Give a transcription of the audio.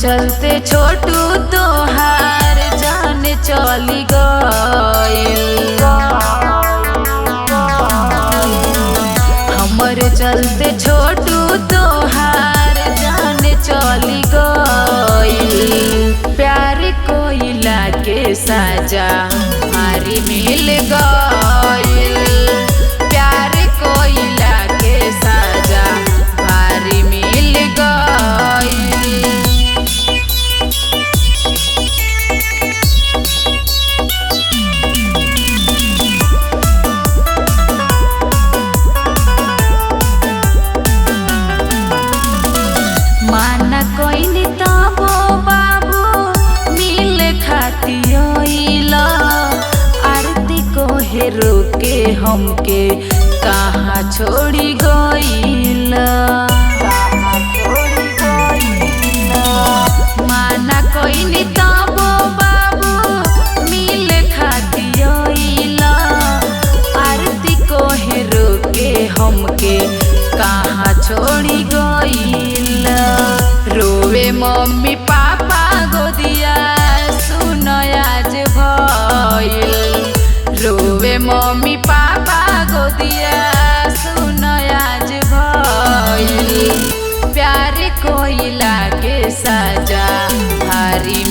चलते छोटू तोहार जान चली गइल। हमर चलते छोटू तोहार जान चली गइल। प्यार कोइला के साजा हमारी मिल गइल। प्यार कोइला के साजा हमारी मिल गइल। माना कोइनी तबो बाबू मिल खातियोइला। आरती को हेरो के हमके कहाँ छोड़ी गइला। माना कोइनी तबो बाबू मिल खातियोइला। आरती को हेरो के हमके कहाँ छोड़ी गइला। रोवे मम्मी पापा गोदिया सुन आज भइल। रोवे मम्मी पापा गोदिया सुन आज भइल। प्यार कोइला के साजा भारी